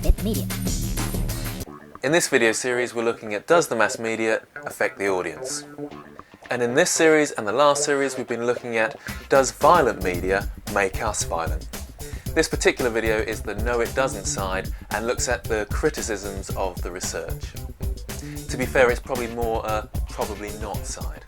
media. In this video series we're looking at, does the mass media affect the audience? And in this series and the last series we've been looking at, does violent media make us violent? This particular video is the no it doesn't side and looks at the criticisms of the research. To be fair, it's probably more a probably not side.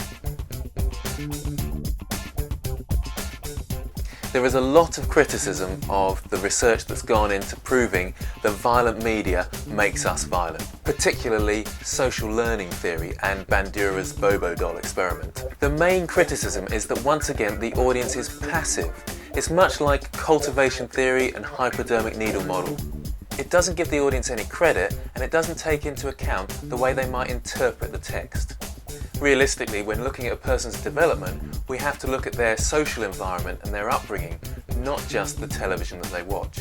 There is a lot of criticism of the research that's gone into proving that violent media makes us violent, particularly social learning theory and Bandura's Bobo doll experiment. The main criticism is that once again the audience is passive. It's much like cultivation theory and hypodermic needle model. It doesn't give the audience any credit and it doesn't take into account the way they might interpret the text. Realistically, when looking at a person's development, we have to look at their social environment and their upbringing, not just the television that they watch.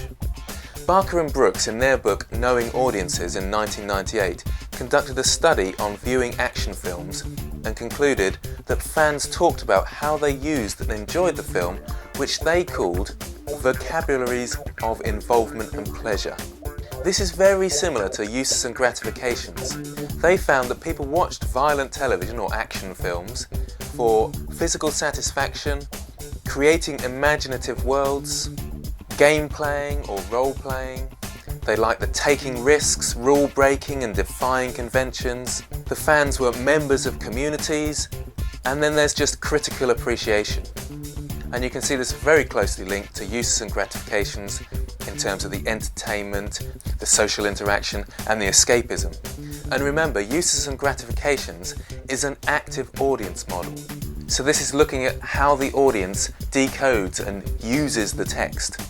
Barker and Brooks, in their book Knowing Audiences in 1998, conducted a study on viewing action films and concluded that fans talked about how they used and enjoyed the film, which they called vocabularies of involvement and pleasure. This is very similar to uses and gratifications. They found that people watched violent television or action films for physical satisfaction, creating imaginative worlds, game playing or role playing. They liked the taking risks, rule breaking and defying conventions. The fans were members of communities, and then there's just critical appreciation. And you can see this very closely linked to uses and gratifications in terms of the entertainment, the social interaction and the escapism. And remember, uses and gratifications is an active audience model. So this is looking at how the audience decodes and uses the text.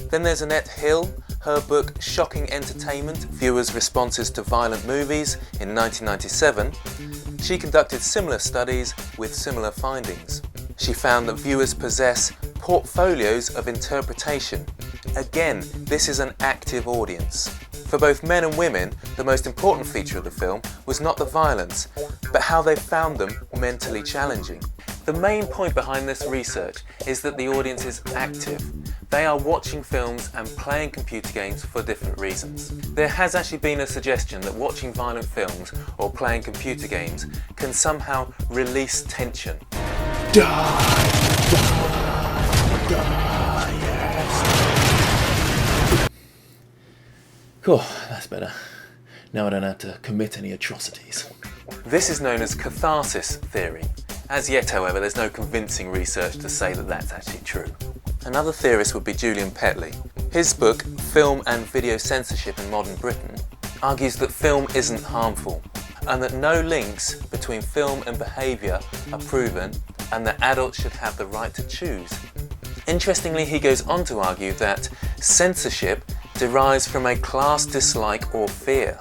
Then there's Annette Hill, her book Shocking Entertainment, Viewers' Responses to Violent Movies in 1997. She conducted similar studies with similar findings. She found that viewers possess portfolios of interpretation. Again, this is an active audience. For both men and women, the most important feature of the film was not the violence, but how they found them mentally challenging. The main point behind this research is that the audience is active. They are watching films and playing computer games for different reasons. There has actually been a suggestion that watching violent films or playing computer games can somehow release tension. Cool, that's better. Now I don't have to commit any atrocities. This is known as catharsis theory. As yet, however, there's no convincing research to say that that's actually true. Another theorist would be Julian Petley. His book, Film and Video Censorship in Modern Britain, argues that film isn't harmful and that no links between film and behaviour are proven and that adults should have the right to choose. Interestingly, he goes on to argue that censorship derives from a class dislike or fear.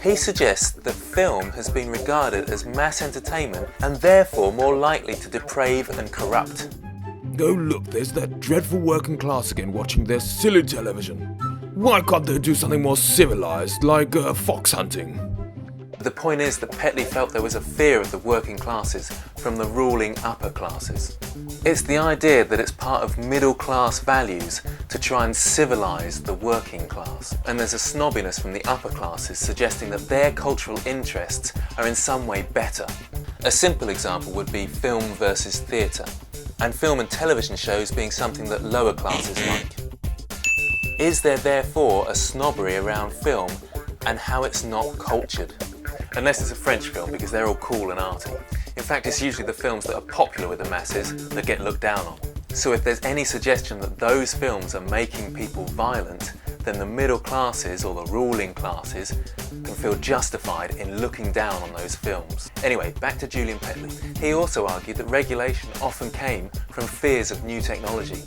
He suggests that film has been regarded as mass entertainment and therefore more likely to deprave and corrupt. Oh look, there's that dreadful working class again watching their silly television. Why can't they do something more civilised, like fox hunting? The point is that Petley felt there was a fear of the working classes from the ruling upper classes. It's the idea that it's part of middle class values to try and civilise the working class. And there's a snobbiness from the upper classes suggesting that their cultural interests are in some way better. A simple example would be film versus theatre, and film and television shows being something that lower classes like. Is there therefore a snobbery around film and how it's not cultured? Unless it's a French film, because they're all cool and arty. In fact, it's usually the films that are popular with the masses that get looked down on. So if there's any suggestion that those films are making people violent, then the middle classes or the ruling classes can feel justified in looking down on those films. Anyway, back to Julian Petley. He also argued that regulation often came from fears of new technology.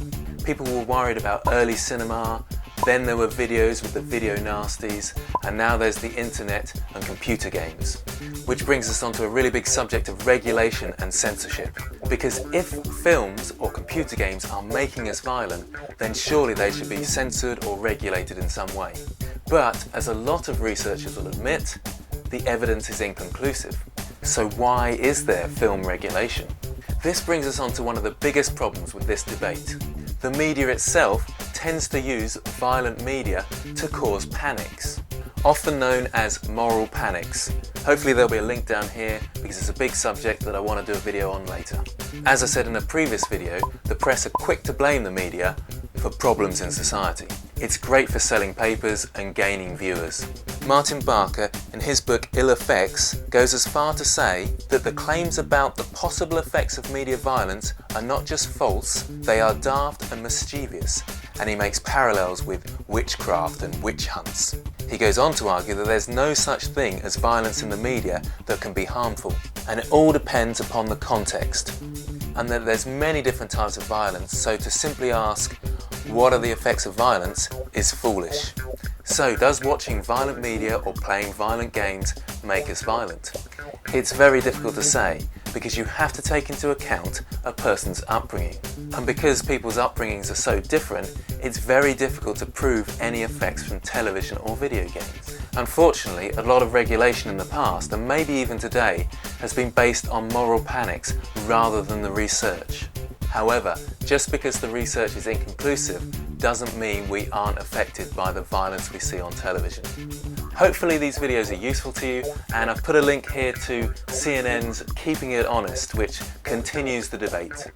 People were worried about early cinema, then there were videos with the video nasties, and now there's the internet and computer games. Which brings us on to a really big subject of regulation and censorship. Because if films or computer games are making us violent, then surely they should be censored or regulated in some way. But, as a lot of researchers will admit, the evidence is inconclusive. So why is there film regulation? This brings us on to one of the biggest problems with this debate. The media itself tends to use violent media to cause panics, often known as moral panics. Hopefully there'll be a link down here because it's a big subject that I want to do a video on later. As I said in a previous video, the press are quick to blame the media for problems in society. It's great for selling papers and gaining viewers. Martin Barker, in his book Ill Effects, goes as far to say that the claims about the possible effects of media violence are not just false, they are daft and mischievous, and he makes parallels with witchcraft and witch hunts. He goes on to argue that there's no such thing as violence in the media that can be harmful, and it all depends upon the context, and that there's many different types of violence, so to simply ask, what are the effects of violence, is foolish. So, does watching violent media or playing violent games make us violent? It's very difficult to say, because you have to take into account a person's upbringing. And because people's upbringings are so different, it's very difficult to prove any effects from television or video games. Unfortunately, a lot of regulation in the past, and maybe even today, has been based on moral panics rather than the research. However, just because the research is inconclusive doesn't mean we aren't affected by the violence we see on television. Hopefully these videos are useful to you, and I've put a link here to CNN's Keeping It Honest, which continues the debate.